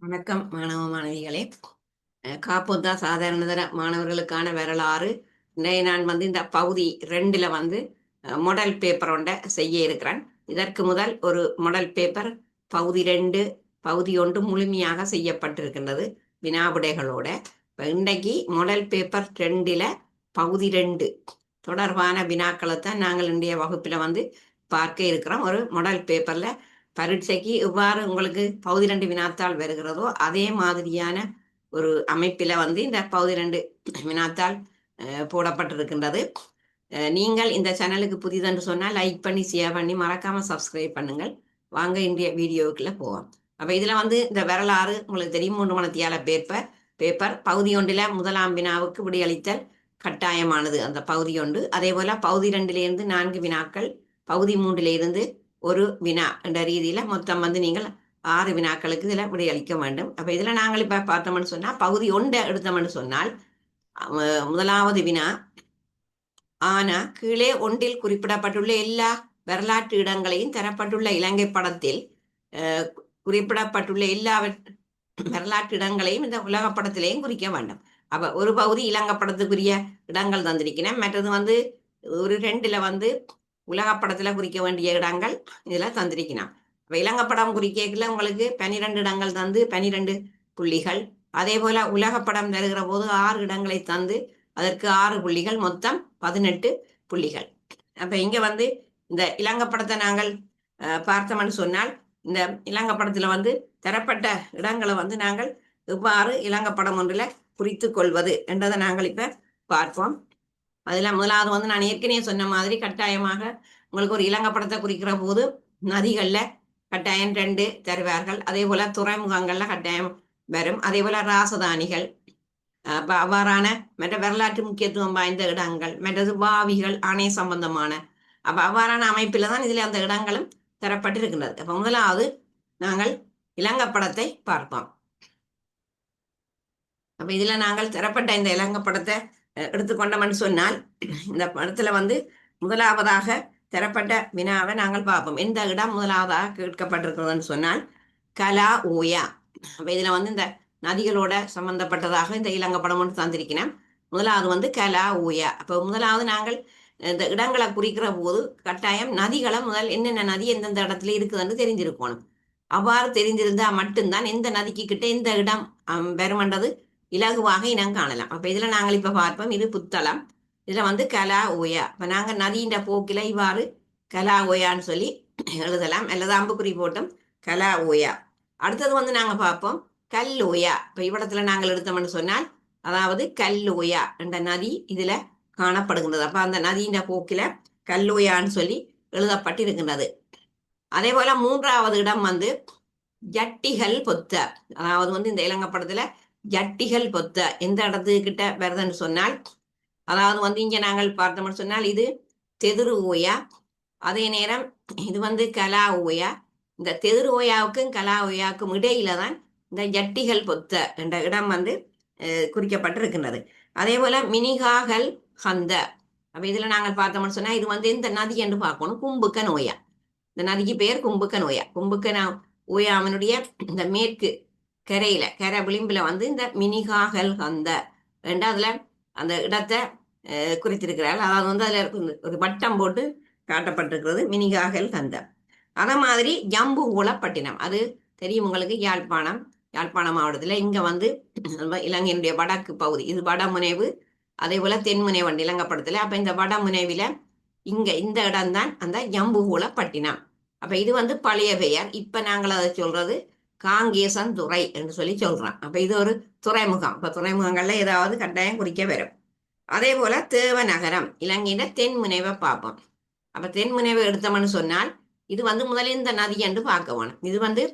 வணக்கம் மாணவ மாணவிகளே. காப்போத்தா சாதாரணதர மாணவர்களுக்கான வரலாறு. நான் இந்த பகுதி 2ல் மாடல் பேப்பர் ஒன்றை செய்ய இருக்கிறேன். இதற்கு முதல் ஒரு மாடல் பேப்பர் பகுதி 2 பகுதி 1 முழுமையாக செய்யப்பட்டிருக்கின்றது வினாவிடைகளோட. இன்றைக்கு மாடல் பேப்பர் 2ல் பகுதி 2 தொடர்பான வினாக்களைத்தான் நாங்கள் இன்றைய வகுப்பில் பார்க்க இருக்கிறோம். ஒரு மாடல் பேப்பரில் பரீட்சைக்கு இவ்வாறு உங்களுக்கு பகுதி 2 வினாத்தாள் வருகிறதோ அதே மாதிரியான ஒரு அமைப்பில் இந்த பகுதி 2 வினாத்தாள் போடப்பட்டிருக்கின்றது. நீங்கள் இந்த சேனலுக்கு புதிதென்று சொன்னால் லைக் பண்ணி ஷேர் பண்ணி மறக்காம சப்ஸ்கிரைப் பண்ணுங்கள். வாங்க இன்றைய வீடியோவுக்குள்ள போவோம். அப்போ இதில் இந்த வரலாறு உங்களுக்கு தெரியும். 3 மணித்தியால பேப்பர் பகுதி 1ல் முதலாம் வினாவுக்கு விடையளித்தல் கட்டாயமானது அந்த பகுதி 1. அதே போல பகுதி 2லிருந்து 4 வினாக்கள், பகுதி 3லிருந்து ஒரு வினா என்ற ரீதியில் மொத்தம் நீங்கள் 6 வினாக்களுக்கு இதில் விடையளிக்க வேண்டும். அப்போ இதில் நாங்கள் இப்போ பார்த்தோம்னு சொன்னால் பகுதி 1 எடுத்தோம்னு சொன்னால் முதலாவது வினா, ஆனா கீழே ஒன்றில் குறிப்பிடப்பட்டுள்ள எல்லா வரலாற்று இடங்களையும் தரப்பட்டுள்ள இலங்கை படத்தில் குறிப்பிடப்பட்டுள்ள எல்லா வரலாற்று இடங்களையும் இந்த உலக படத்திலையும் குறிக்க வேண்டும். அப்ப ஒரு பகுதி இலங்கை படத்துக்குரிய இடங்கள் தந்திருக்கிறேன். மற்றது ஒரு 2ல் உலக படத்துல குறிக்க வேண்டிய இடங்கள் இதுல தந்திருக்கணும். அப்ப இலங்கை படம் குறிக்கல உங்களுக்கு 12 இடங்கள் தந்து 12 புள்ளிகள். அதே போல உலக படம் தருகிற போது 6 இடங்களை தந்து அதற்கு 6 புள்ளிகள், மொத்தம் 18 புள்ளிகள். அப்ப இங்க இந்த இலங்கை படத்தை நாங்கள் பார்த்தோம்னு சொன்னால் இந்த இலங்கை படத்துல தரப்பட்ட இடங்களை நாங்கள் எவ்வாறு இலங்கை படம் ஒன்றில் குறித்து கொள்வது என்றதை நாங்கள் இப்ப பார்ப்போம். அதுல முதலாவது நான் ஏற்கனவே சொன்ன மாதிரி கட்டாயமாக உங்களுக்கு ஒரு இலங்கை படத்தை குறிக்கிற போது நதிகள்ல கட்டாயம் 2 தருவார்கள். அதே போல துறைமுகங்கள்ல கட்டாயம் வரும். அதே போல ராசதானிகள், அவ்வாறான மற்ற வரலாற்று முக்கியத்துவம் வாய்ந்த இடங்கள், மற்றது வாவிகள், அணை சம்பந்தமான அவ்வாறான அமைப்பில தான் இதுல அந்த இடங்களும் தரப்பட்டிருக்கின்றது. அப்ப முதலாவது நாங்கள் இலங்கை படத்தை பார்ப்போம். அப்ப இதுல நாங்கள் தரப்பட்ட இந்த இலங்கை படத்தை எடுத்துக்கொண்டோம்னு சொன்னால் இந்த படத்துல முதலாவதாக தரப்பட்ட வினாவை நாங்கள் பார்ப்போம். எந்த இடம் முதலாவதாக கேட்கப்பட்டிருக்கிறதுன்னு சொன்னால் கலா ஓயா. அப்ப இதுல இந்த நதிகளோட சம்பந்தப்பட்டதாக இந்த இலங்கை படம் ஒன்று தந்திருக்கிறேன். முதலாவது கலா ஓயா. அப்ப முதலாவது நாங்கள் இந்த இடங்களை குறிக்கிற போது கட்டாயம் நதிகளை முதல் என்னென்ன நதி எந்தெந்த இடத்துல இருக்குதுன்னு தெரிஞ்சிருக்கணும். அவ்வாறு தெரிஞ்சிருந்தா மட்டும்தான் எந்த நதிக்கு கிட்ட இந்த இடம் வருமன்றது இலகுவாக இனம் காணலாம். அப்ப இதுல நாங்கள் இப்ப பார்ப்போம். இது புத்தளம். இதுல கலா ஓயா. இப்ப நாங்க நதியின் போக்கில இவ்வாறு கலா ஓயான்னு சொல்லி எழுதலாம், அல்லது அம்புக்குறி போட்டும் கலா ஓயா. அடுத்தது நாங்க பார்ப்போம் கல் ஓயா. இப்ப இவ்விடத்துல நாங்கள் எடுத்தோம்னு சொன்னால் அதாவது கல் ஓயா என்ற நதி இதுல காணப்படுகின்றது. அப்ப அந்த நதியின் போக்கில கல்லோயான்னு சொல்லி எழுதப்பட்டிருக்கின்றது. அதே போல 3வது இடம் ஜட்டிகள் பொத்த. அதாவது இந்த இலங்கை படத்துல ஜட்டிகள் பொத்த எந்த இடத்துக்கிட்ட வருதுன்னு சொன்னால் அதாவது இங்க நாங்கள் பார்த்தோம்னு சொன்னால் இது தெதிரு ஓயா. அதே நேரம் இது கலா ஓயா. இந்த தெதிரு ஓயாவுக்கும் கலா ஓயாவுக்கும் இடையில தான் இந்த ஜட்டிகள் பொத்த என்ற இடம் குறிக்கப்பட்டிருக்கின்றது. அதே போல மினிகாகல் ஹந்த. அப்ப இதுல நாங்கள் பார்த்தோம்னு சொன்னா இது இந்த நதி என்று பார்க்கணும். கும்புக்க நோயா. இந்த நதிக்கு பெயர் கும்புக்க நோயா. கும்புக்க ஓயா அவனுடைய இந்த மேற்கு கரையில கரை விளிம்புல இந்த மினிகாகல் ஹந்த அதுல அந்த இடத்தை குறித்திருக்கிறாள். அதாவது அதுல ஒரு வட்டம் போட்டு காட்டப்பட்டிருக்கிறது மினிகாகல் ஹந்த. அதே மாதிரி ஜம்புகோளப்பட்டினம், அது தெரியும் உங்களுக்கு, யாழ்ப்பாணம் மாவட்டத்துல இங்க இலங்கையினுடைய வடக்கு பகுதி. இது வடமுனைவு. அதே போல தென்முனைவு இலங்கை படத்துல. அப்ப இந்த வடமுனைவில இந்த இடம் தான் அந்த ஜம்புகோளப்பட்டினம். அப்ப இது பழைய பெயர். இப்ப நாங்கள் அதை சொல்றது காங்கேசன் துறை என்று சொல்லி சொல்றோம். அப்ப இது ஒரு துறைமுகம். இப்ப துறைமுகங்கள்ல ஏதாவது கட்டாயம் குறிக்க வரும். அதே போல தேவநகரம் இலங்கையில தென்முனைவை பார்ப்போம். அப்ப தென்முனைவை எடுத்தோம்னு சொன்னால் இது முதலில் இந்த நதி என்று பார்க்க வேணும். இது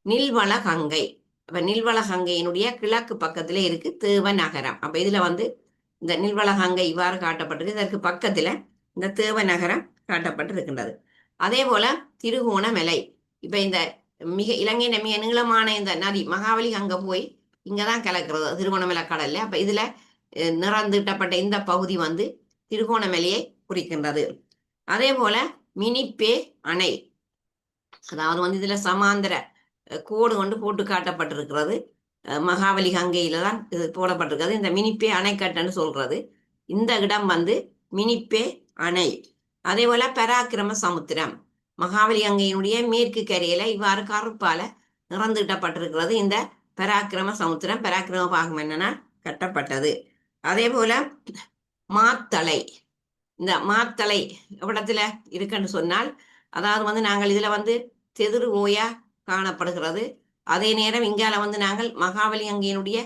நில்வள கங்கை. அப்ப நில்வள கங்கையினுடைய கிழக்கு பக்கத்துல இருக்கு தேவநகரம். அப்ப இதுல இந்த நில்வள கங்கை இவ்வாறு காட்டப்பட்டிருக்கு. இதற்கு பக்கத்துல இந்த தேவநகரம் காட்டப்பட்டிருக்கின்றது. அதே போல திருகோணமலை. இப்ப இந்த இலங்கையில மிக நீளமான இந்த நதி மகாவலி அங்க போய் இங்கதான் கலக்கிறது திருகோணமலை கடல்ல. அப்ப இதுல நிறந்திட்டப்பட்ட இந்த பகுதி திருகோணமலையை குறிக்கின்றது. அதே போல மினிப்பே அணை. அதாவது இதுல சமாந்தர கோடு கொண்டு போட்டு காட்டப்பட்டிருக்கிறது. மகாவலி கங்கையில தான் இது போடப்பட்டிருக்கிறது. இந்த மினிப்பே அணைக்கட்டுன்னு சொல்றது. இந்த இடம் வந்து மினிப்பே அணை. அதே போல பராக்கிரம சமுத்திரம் மகாவலி கங்கையினுடைய மேற்கு கரையில இவ்வாறு கருப்பால நிறந்துட்டப்பட்டிருக்கிறது. இந்த பராக்கிரம சமுத்திரம் பராக்கிரம பாகம் என்னன்னா கட்டப்பட்டது. அதே போல மாத்தளை, இந்த மாத்தளை இடத்துல இருக்குன்னு சொன்னால், அதாவது வந்து நாங்கள் இதுல வந்து தெதிர் ஓயா காணப்படுகிறது. அதே நேரம் இங்கால வந்து நாங்கள் மகாவலி கங்கையினுடைய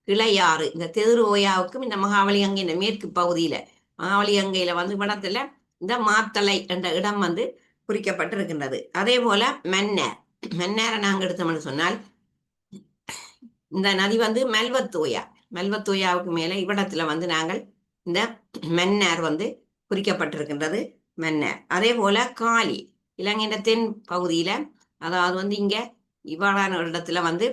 கிளையாறு, இந்த தெதிர் ஓயாவுக்கும் இந்த மகாவலி கங்கை இந்த மேற்கு பகுதியில மகாவலி கங்கையில வந்து இடத்துல இந்த மாத்தளை என்ற இடம் வந்து குறிக்கப்பட்டிருக்கின்றது. அதே போல மன்னர், மன்னரை நாங்கள் எடுத்தோம்னு சொன்னால் இந்த நதி வந்து மெல்வத்தோயா, மெல்வத்தோயாவுக்கு மேல இவ்விடத்துல வந்து நாங்கள் இந்த மன்னர் வந்து குறிக்கப்பட்டிருக்கின்றது. மன்னர். அதே போல காலி, இலங்கையின் தென் பகுதியில, அதாவது வந்து இங்க இவ்வாறான இடத்துல வந்து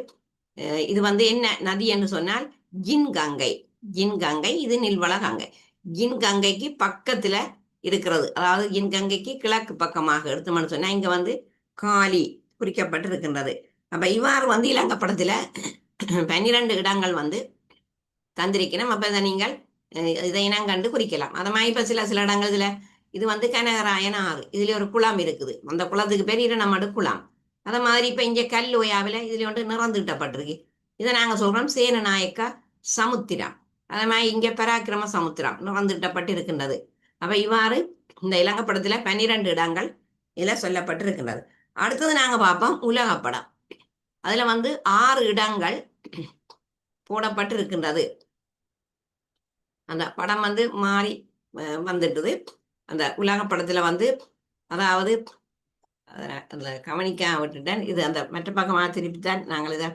இது வந்து என்ன நதி என்று சொன்னால் ஜின் கங்கை. ஜின் கங்கை, இது நீள்வள கங்கை. ஜின் கங்கைக்கு பக்கத்துல இருக்கிறது. அதாவது ஜின் கங்கைக்கு கிழக்கு பக்கமாக எடுத்தோம்னு சொன்னா இங்க வந்து காலி குறிக்கப்பட்டிருக்கின்றது. அப்ப இவ்வாறு வந்து இலங்கை படத்துல 12 இடங்கள் வந்து தந்திருக்கணும். அப்ப இதை நீங்கள் இதை இனம் கண்டு குறிக்கலாம். அது மாதிரி இப்ப சில இடங்கள் இதுல இது வந்து கனகராயன் ஆறு, இதுல ஒரு குளம் இருக்குது. அந்த குளத்துக்கு பேர் இரணமடு குளம். அத மாதிரி இப்ப இங்க கல் ஓயாவில இதுல ஒன்று நிறந்துட்டப்பட்டிருக்கு. இதை நாங்க சொல்றோம் சேனநாயக்கா சமுத்திரம். அதே மாதிரி இங்க பராக்கிரம சமுத்திரம் நிறந்துட்டப்பட்டு இருக்கின்றது. அப்ப இவ்வாறு இந்த இலங்கை படத்துல 12 இடங்கள் இதுல சொல்லப்பட்டிருக்கின்றது. அடுத்தது நாங்க பார்ப்போம் உலகப்படம். அதுல வந்து 6 இடங்கள் போடப்பட்டு இருக்கின்றது. அந்த படம் வந்து மாறி வந்துட்டுது. அந்த உலக படத்துல வந்து அதாவது அதுல கவனிக்க விட்டுட்டேன். இது அந்த மற்ற பக்கமாக திருப்பித்தான் நாங்கள் இதை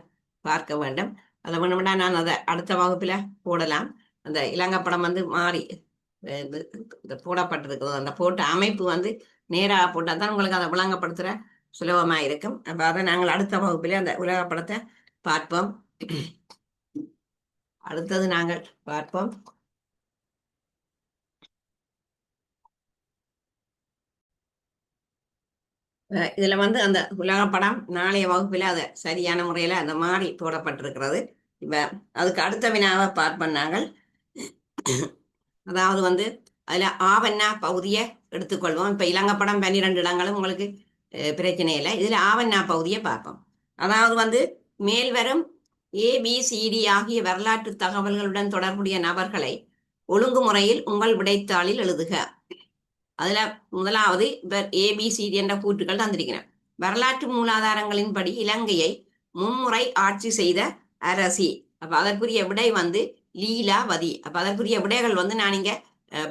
பார்க்க வேண்டும். அதை வேணும்னா நான் அதை அடுத்த வகுப்புல போடலாம். அந்த இலங்கை படம் வந்து மாறி இந்த போடப்பட்டிருக்கிறது. அந்த போட்ட அமைப்பு வந்து நேராக போட்டால் தான் உங்களுக்கு அதை விளங்கப்படுத்துற சுலபமா இருக்கும். அப்ப அதை நாங்கள் அடுத்த வகுப்பிலே அந்த உலக படத்தை பார்ப்போம். அடுத்தது நாங்கள் பார்ப்போம் இதுல வந்து அந்த உலக படம் நாளைய வகுப்பில் அதை சரியான முறையில அந்த மாறி போடப்பட்டிருக்கிறது. இப்ப அதுக்கு அடுத்த வினாவை பார்ப்போம் நாங்கள். அதாவது வந்து அதுல ஆவண்ணா பகுதியை எடுத்துக்கொள்வோம். இப்ப இலங்கை படம் 12 இடங்களும் உங்களுக்கு பிரச்சனை இல்லை. இதுல ஆவண்ணா பகுதியை பார்ப்போம். அதாவது வந்து மேல்வரும் ABCD ஆகிய வரலாற்று தகவல்களுடன் தொடர்புடைய நபர்களை ஒழுங்குமுறையில் உங்கள் விடைத்தாளில் எழுதுக. அதுல முதலாவது ABCD என்ற கூற்றுகள் தந்திருக்கிறேன். வரலாற்று மூலாதாரங்களின்படி இலங்கையை மும்முறை ஆட்சி செய்த அரசி. அப்ப அதற்குரிய விடை வந்து லீலாவதி. அப்ப அதற்குரிய விடைகள் வந்து நான் இங்க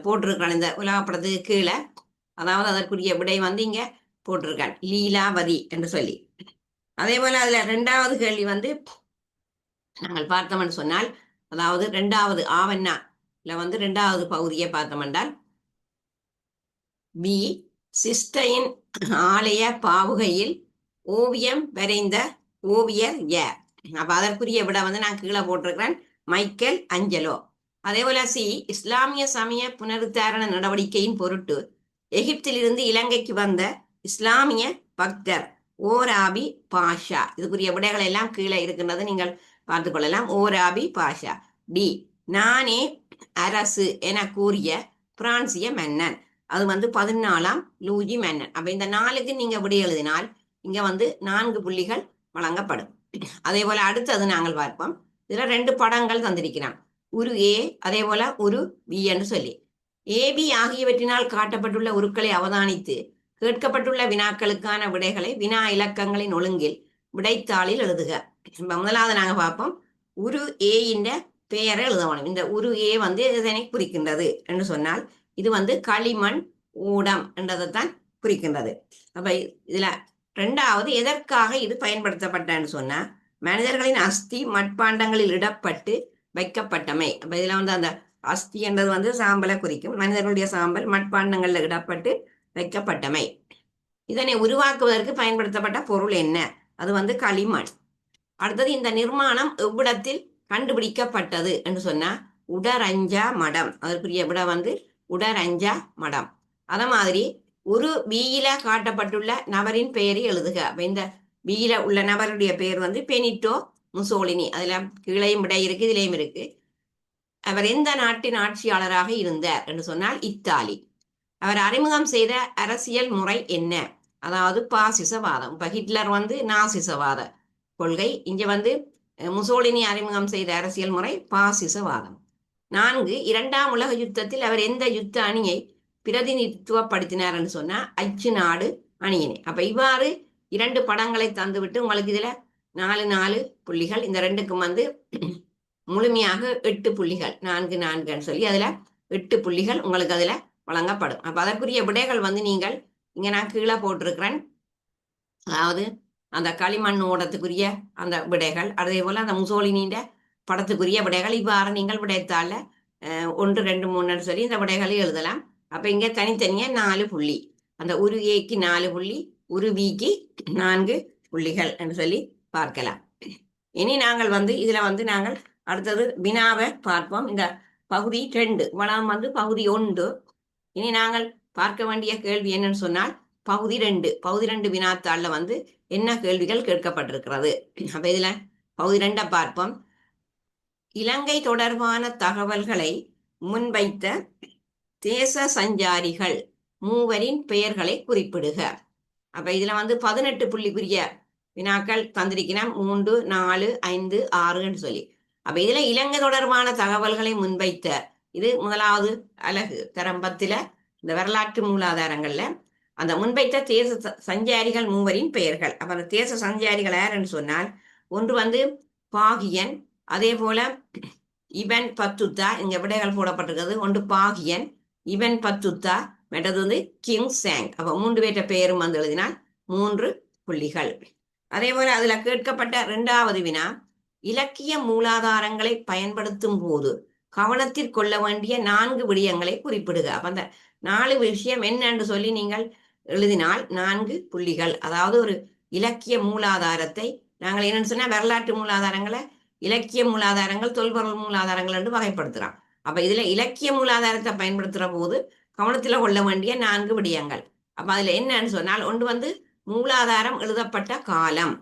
போட்டிருக்கிறேன் இந்த உலகப்படத்துக்கு கீழே. அதாவது அதற்குரிய விடை வந்து இங்க போட்டிருக்கேன் லீலாவதி என்று சொல்லி. அதே போல அதுல 2வது கேள்வி வந்து நாங்கள் பார்த்தோம்னு சொன்னால், அதாவது 2வது ஆவண்ணால வந்து 2வது பகுதியை பார்த்தோம் என்றால் பி சிஸ்டையின் ஆலய பாவுகையில் ஓவியம் வரைந்த ஓவியர் யார்? அப்ப அதற்குரிய விட வந்து நான் கீழே போட்டிருக்கிறேன் மைக்கேல் அஞ்சலோ. அதே போல சி இஸ்லாமிய சமய புனருத்தாரண நடவடிக்கையின் பொருட்டு எகிப்திலிருந்து இலங்கைக்கு வந்த இஸ்லாமிய பக்தர் ஓராபி பாஷா. இதுக்குரிய விடைகள் எல்லாம் கீழே இருக்கின்றது, நீங்கள் பார்த்துக் கொள்ளலாம். ஓராபி பாஷா. டி நானே அரசு என கூறிய பிரான்சிய மன்னன். அது வந்து 14ஆம் லூயி மன்னன். அப்ப இந்த 4க்கு நீங்க விடை எழுதினால் இங்க வந்து 4 புள்ளிகள் வழங்கப்படும். அதே போல அடுத்தது நாங்கள் பார்ப்போம். இதுல 2 படங்கள் தந்திருக்கிறோம். உரு A அதே போல உரு B என்று சொல்லி AB ஆகியவற்றினால் காட்டப்பட்டுள்ள உருக்களை அவதானித்து கேட்கப்பட்டுள்ள வினாக்களுக்கான விடைகளை வினா இலக்கங்களின் ஒழுங்கில் விடைத்தாளில் எழுதுக. முதலாவது நாங்க பார்ப்போம் உரு A இந்த பெயரை எழுதணும். இந்த உரு A வந்து இதனை குறிக்கின்றது என்று சொன்னால் இது வந்து களிமண் ஊடம் என்றதைத்தான் குறிக்கின்றது. அப்ப இதுல 2வது எதற்காக இது பயன்படுத்தப்பட்டன்னு சொன்னா மனிதர்களின் அஸ்தி மட்பாண்டங்களில் இடப்பட்டு வைக்கப்பட்டமை. அப்ப இதுல வந்து அந்த அஸ்தி என்றது வந்து சாம்பலை குறிக்கும். மனிதர்களுடைய சாம்பல் மட்பாண்டங்கள்ல இடப்பட்டு வைக்கப்பட்டமை. இதனை உருவாக்குவதற்கு பயன்படுத்தப்பட்ட பொருள் என்ன? அது வந்து களிமண். அடுத்தது இந்த நிர்மாணம் எவ்விடத்தில் கண்டுபிடிக்கப்பட்டது என்று சொன்னா உடரஞ்சா மடம். அதற்குரிய விட வந்து உடரஞ்சா மடம். அத மாதிரி ஒரு பியில காட்டப்பட்டுள்ள நபரின் பெயரை எழுதுக. இந்த பியில உள்ள நபருடைய பேர் வந்து பெனிட்டோ முசோலினி. அதுல கீழையும் விடை இருக்கு, இதுலயும் இருக்கு. அவர் எந்த நாட்டின் ஆட்சியாளராக இருந்தார் என்று சொன்னால் இத்தாலி. அவர் அறிமுகம் செய்த அரசியல் முறை என்ன? அதாவது பாசிசவாதம். இப்ப ஹிட்லர் வந்து நாசிசவாத கொள்கை. இங்க வந்து முசோலினி அறிமுகம் செய்த அரசியல் முறை பாசிசவாதம். 4, இரண்டாம் உலக யுத்தத்தில் அவர் எந்த யுத்த அணியை பிரதிநிதித்துவப்படுத்தினார் என்று சொன்னா அச்சு நாடு அணியினை. அப்ப இவ்வாறு 2 படங்களை தந்துவிட்டு உங்களுக்கு இதுல 4 புள்ளிகள். இந்த 2க்கும் வந்து முழுமையாக 8 புள்ளிகள், 4 4 சொல்லி அதுல 8 புள்ளிகள் உங்களுக்கு அதுல வழங்கப்படும். அப்ப அதற்குரிய விடைகள் வந்து நீங்கள் இங்க நான் கீழே போட்டிருக்கிறேன். அதாவது அந்த களிமண் ஓடத்துக்குரிய அந்த விடைகள், அதே போல அந்த முசோலினின்ற படத்துக்குரிய விடைகள். இவ்வாறு நீங்கள் விடைத்தாள 1 2 3 சொல்லி இந்த விடைகளை எழுதலாம். அப்ப இங்க தனித்தனியா 4 புள்ளி, அந்த ஒரு ஏக்கு 4 புள்ளி, ஒரு பிக்கு 4 புள்ளிகள் என்று சொல்லி பார்க்கலாம். இனி நாங்கள் வந்து இதுல வந்து நாங்கள் அடுத்தது வினாவை பார்ப்போம். இந்த பகுதி 2 வளம் வந்து பகுதி 1. இனி நாங்கள் பார்க்க வேண்டிய கேள்வி என்னன்னு சொன்னால் பகுதி 2 வினாத்தாள்ல வந்து என்ன கேள்விகள் கேட்கப்பட்டிருக்கிறது. அப்ப இதுல பகுதி 2 பார்ப்போம். இலங்கை தொடர்பான தகவல்களை முன்வைத்த தேச சஞ்சாரிகள் மூவரின் பெயர்களை குறிப்பிடுக. அப்ப இதுல வந்து 18 புள்ளிக்குரிய வினாக்கள் தந்திருக்கிறோம். 3 4 5 6 சொல்லி. அப்ப இதுல இலங்கை தொடர்பான தகவல்களை முன்வைத்த, இது முதலாவது அலகு தரம் 10ல இந்த வரலாற்று மூலாதாரங்கள்ல அந்த முன்வைத்த தேச சஞ்சாரிகள் மூவரின் பெயர்கள். அப்ப அந்த தேச சஞ்சாரிகள் யாருன்னு சொன்னால் ஒன்று வந்து பாகியன், அதே போல இவன் பத்துத்தா. இங்க விடைகள் போடப்பட்டிருக்கிறது. ஒன்று பாகியன், இவன் பத்துத்தா, மற்றது வந்து கிங் சாங். அப்ப 3 பேற்ற பெயரும் வந்து எழுதினால் 3 புள்ளிகள். அதே போல அதுல கேட்கப்பட்ட 2வது வினா, இலக்கிய மூலாதாரங்களை பயன்படுத்தும் போது கவனத்தில் கொள்ள வேண்டிய 4 விடயங்களை குறிப்பிடுக. அப்ப அந்த 4 விஷயம் என்னன்னு சொல்லி நீங்கள் எழுதினால் 4 புள்ளிகள். அதாவது ஒரு இலக்கிய மூலாதாரத்தை நாங்கள் என்னன்னு சொன்னா வரலாற்று மூலாதாரங்களை இலக்கிய மூலாதாரங்கள், தொல்பொருள் மூலாதாரங்கள் என்று வகைப்படுத்துறோம். அப்ப இதுல இலக்கிய மூலாதாரத்தை பயன்படுத்துற போது கவனத்துல கொள்ள வேண்டிய 4 விடயங்கள். அப்ப அதுல என்னன்னு சொன்னால் ஒன்று வந்து மூலாதாரம் எழுதப்பட்ட காலம்,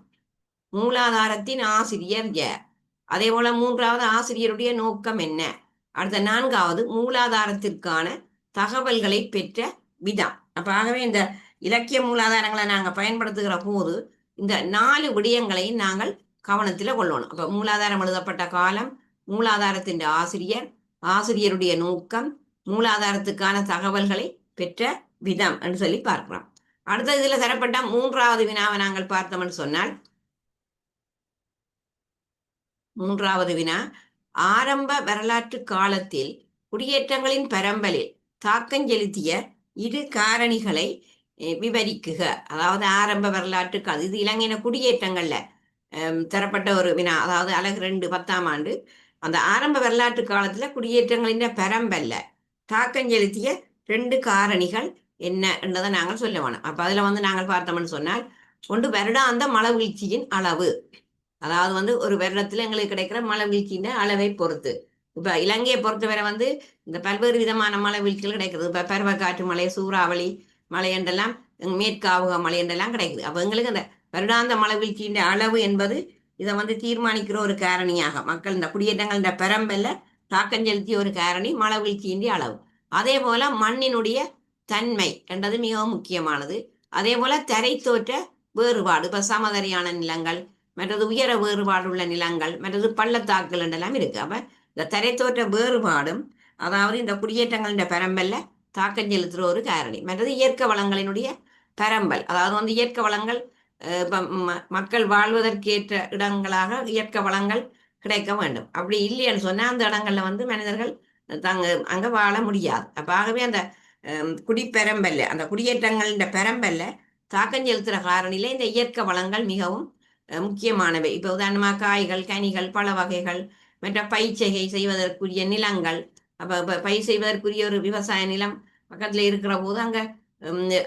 மூலாதாரத்தின் ஆசிரியர் யார், அதே போல 3வது ஆசிரியருடைய நோக்கம் என்ன, அடுத்த 4வது மூலாதாரத்திற்கான தகவல்களை பெற்ற விதம். அப்ப ஆகவே இந்த இலக்கிய மூலாதாரங்களை நாங்க பயன்படுத்துகிற போது இந்த 4 விடயங்களையும் நாங்கள் கவனத்துல கொள்ளணும். அப்ப மூலாதாரம் எழுதப்பட்ட காலம், மூலாதாரத்தின் ஆசிரியர், ஆசிரியருடைய நோக்கம், மூலாதாரத்துக்கான தகவல்களை பெற்ற விதம் என்று சொல்லி பார்க்கிறோம். அடுத்த இதுல தரப்பட்ட 3வது வினாவை நாங்கள் பார்த்தோம்னு சொன்னால் 3வது வினா, ஆரம்ப வரலாற்று காலத்தில் குடியேற்றங்களின் பரம்பலில் தாக்கம் செலுத்திய 2 காரணிகளை விவரிக்குக. அதாவது ஆரம்ப வரலாற்று இது இலங்கையின குடியேற்றங்கள்ல தரப்பட்ட ஒரு வினா. அதாவது அலகு 2 10ஆம் ஆண்டு அந்த ஆரம்ப வரலாற்று காலத்துல குடியேற்றங்களின் பரம்பல்ல தாக்கம் செலுத்திய 2 காரணிகள் என்ன என்றதை நாங்கள் சொல்ல வேணும். அப்ப அதுல வந்து நாங்கள் பார்த்தோம்னு சொன்னால் ஒன்று வருடாந்த மழை வீழ்ச்சியின் அளவு. அதாவது வந்து ஒரு வருடத்துல எங்களுக்கு கிடைக்கிற மழை வீழ்ச்சியின் அளவை பொறுத்து. இப்ப இலங்கையை பொறுத்தவரை வந்து இந்த பல்வேறு விதமான மழை வீழ்ச்சிகள் கிடைக்குது. இப்ப பருவக்காற்று மழை, சூறாவளி மழை என்றெல்லாம், மேற்காவுக மழை என்றெல்லாம் கிடைக்குது. அப்ப எங்களுக்கு அந்த வருடாந்த மழை வீழ்ச்சியின் அளவு என்பது இதை வந்து தீர்மானிக்கிற ஒரு காரணியாக மக்கள் இந்த குடியேற்றங்கள் இந்த பெரம்பல்ல தாக்கம் செலுத்திய ஒரு காரணி மழை வீழ்ச்சியின் அளவு. அதே போல மண்ணினுடைய தன்மை என்றது மிகவும் முக்கியமானது. அதே போல தரை தோற்ற வேறுபாடு, இப்ப சமதரியான நிலங்கள், மற்றது உயர வேறுபாடு உள்ள நிலங்கள், மற்றது பள்ளத்தாக்குகள் என்றெல்லாம் இருக்கு. அப்ப இந்த தரை தோற்ற வேறுபாடும் அதாவது இந்த குடியேற்றங்களின் பரம்பல்ல தாக்கம் செலுத்துற ஒரு காரணி. மற்றது இயற்கை வளங்களினுடைய பரம்பல், அதாவது வந்து இயற்கை வளங்கள் மக்கள் வாழ்வதற்கேற்ற இடங்களாக இயற்கை வளங்கள் கிடைக்க வேண்டும். அப்படி இல்லைன்னு சொன்னா அந்த இடங்கள்ல வந்து மனிதர்கள் அங்க வாழ முடியாது. அப்ப ஆகவே அந்த குடிப்பெரம்பல்ல அந்த குடியேற்றங்களின் பெரம்பல்ல தாக்கம் செலுத்துற காரணியில இந்த இயற்கை வளங்கள் மிகவும் முக்கியமானவை. இப்ப உதாரணமா காய்கள், கனிகள், பல வகைகள், மற்ற பயிற்சிகை செய்வதற்குரிய நிலங்கள். அப்ப பயிர் செய்வதற்குரிய ஒரு விவசாய நிலம் பக்கத்துல இருக்கிற போது அங்க